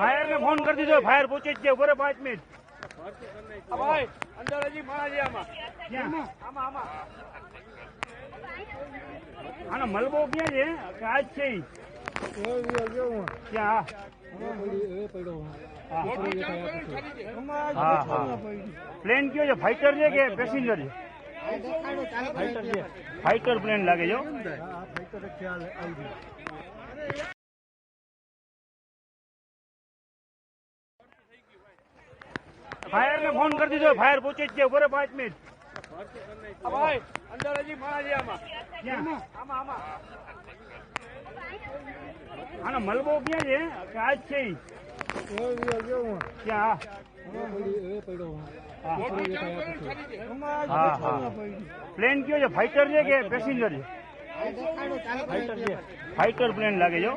Fire ने phone कर दीजिए, फायर पहुंचे જ છે, ઉભો રહે 5 મિનિટ. ભાઈ અંદર હજી માણસ છે આમાં. ક્યાં આમાં આનો મલબો ક્યાં છે કે આજ છે ઈ? ક્યાં? હા હા. પ્લેન કયો છે? ફાઈટર છે કે પેસેન્જર છે? ફાઈટર છે. ફાઈટર પ્લેન લાગે છે. ફાયર ને ફોન કરી દીધો, ફાયર પહોંચે જ છે, ઉભો રહે 5 મિનિટ. ભાઈ અંદર હજી માણસ છે આમાં. ક્યાં? આમાં આનો મલબો ક્યાં છે કે આજ છે ઈ? ક્યાં? હા હા. પ્લેન કયો છે? ફાઈટર છે કે પેસેન્જર છે? ફાઈટર છે. ફાઈટર પ્લેન લાગે છે.